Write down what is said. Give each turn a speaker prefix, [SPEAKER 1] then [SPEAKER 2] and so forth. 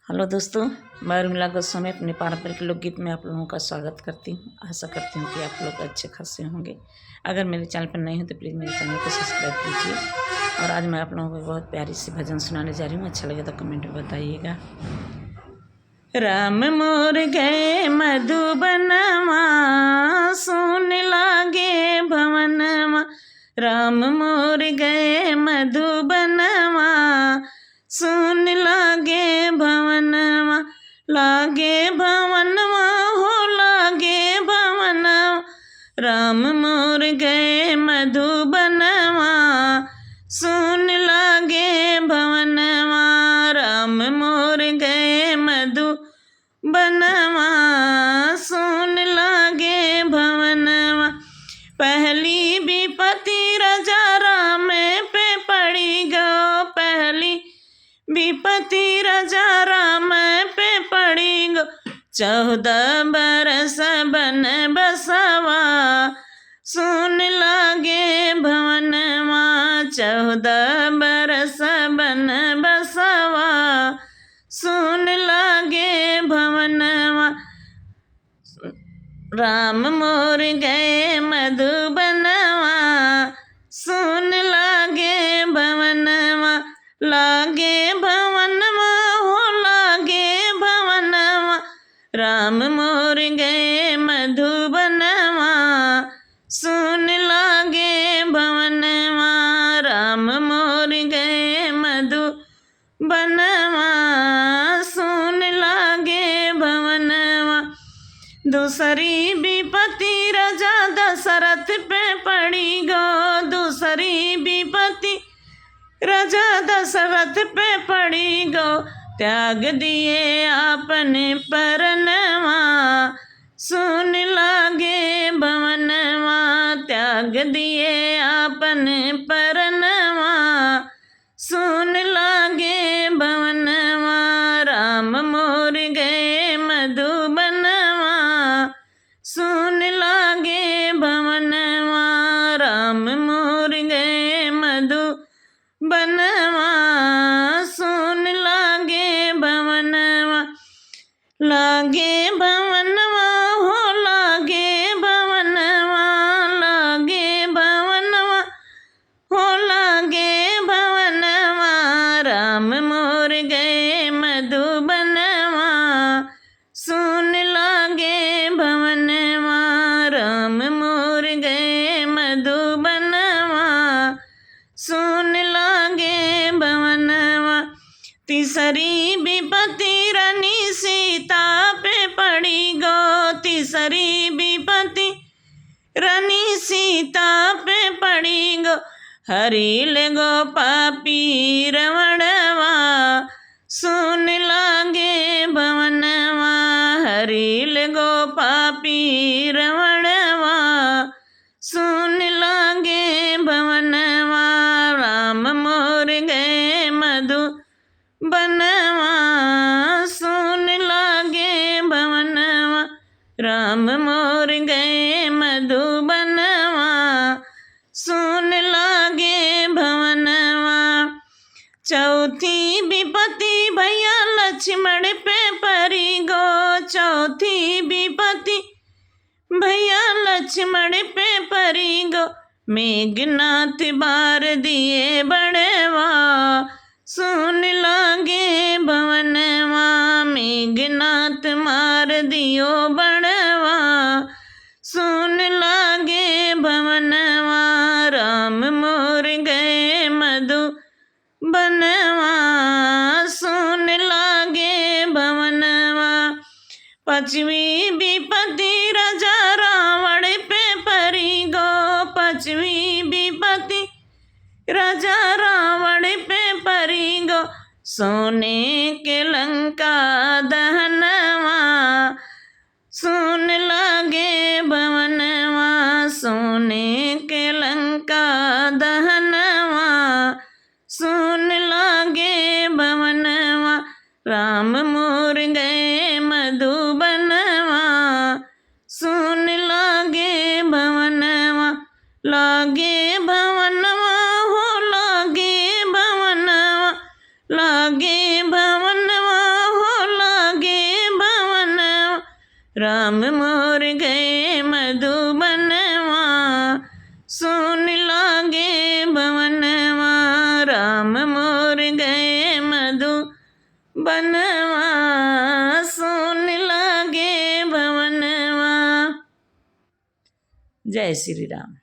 [SPEAKER 1] Hello दोस्तों, मैं उर्मिला गोस्वामी अपने पारंपरिक लोकगीत में आप लोगों का स्वागत करती हूँ। आशा करती हूँ कि आप लोग अच्छे खासे होंगे। अगर मेरे चैनल पर नए हो तो प्लीज़ मेरे चैनल को सब्सक्राइब कीजिए। और आज मैं आप लोगों को बहुत प्यारी सी भजन सुनाने जा रही हूँ। अच्छा लगे तो कमेंट में बताइएगा। राम मोर गए मधुबनमा, सुन लागे भवनमा। राम मोर गए मधुबनमा, सुन लागे भवनमा। लागे भवनमा हो लागे भवनमा। राम मोर गए मधुबनमा, सुन लागे भवनमा। राम मोर गए मधुबनमा, सुन लागे भवनमा। पहली विपत्ति राजा राम पे पड़ी गो, पहली विपत्ति राजा राम पे पड़ी गो। 14 बरस बन बसवा, सुन लागे भवनमा। 14 बरस बन बसवा, सुन लागे भवनमा। राम मोर गए मधुबनवा, सुन लागे भवनमा। लागे भवनमा हो लागे भवनमा। राम मोर गए मधुबनवा, सुन लागे भवनमा। राम मोर गए मधुबनवा, सुन लागे भवनमा। दूसरी विपत्ति राजा दशरथ पे पड़ी गो, दूसरी विपत्ति राजा दशरथ पे पड़ी गो। त्याग दिए आपने परनवा, सुन लागे भवनवा। त्याग दिए आपने परनवा, सुन लागे भवनवा। राम मोर गए मधुबनवा, सुन लागे भवनवा। राम मोर गए मधुबनवा, सुन लागे भवनवा। लागे भवनवा हो लागे भवनवा। लागे भवनवा हो लागे भवनवा। राम मोर गए मधुबनवा, सुन लागे भवनवा। राम मोर गए मधुबनवा, सुन लागे भवनवा। तीसरी विपत्ति रानी सीता पे पड़ी गो, तीसरी विपत्ति रानी सीता पे पड़ी गो। हरिल गो पापी रवणवा, सुन लागे भवनवा। हरिल गो पापी रवणवा, सुन लागे भवनवा। राम मोर गए मधुबनवा, सुन लागे भवनवा। राम मोर गए मधुबनवा, सुन लागे भवनवा। चौथी विपत्ति भैया लक्ष्मण पे पड़ी गो, चौथी विपत्ति भैया लक्ष्मण पे पड़ी गो। मेघनाथ बार दिए बड़वा, सुन लागे भवनवा। मेघनाथ मार दियो बड़वा, सुन लागे भवनवा। राम मोर गए मधुबनवा, सुन लागे भवनवा। पांचवी विपत्ति राजा रावण पे पड़ी गो, पांचवी विपत्ति राजा रावण पे पड़ी गो। सोने के लंका दहनवा, सुन लागे भवनवा। सोने के लंका दहनवा, सुन लागे भवनवा। राम मोर गए मधुबनवा, सुन लागे भवनवा। लागे भवनवा हो लागे भवनवा। लागे भवनवा हो राम मोर गए मधुबनवा, सुन लागे भवनवा। राम मोर गए मधुबनवा, सुन लागे भवनवा। जय श्री राम।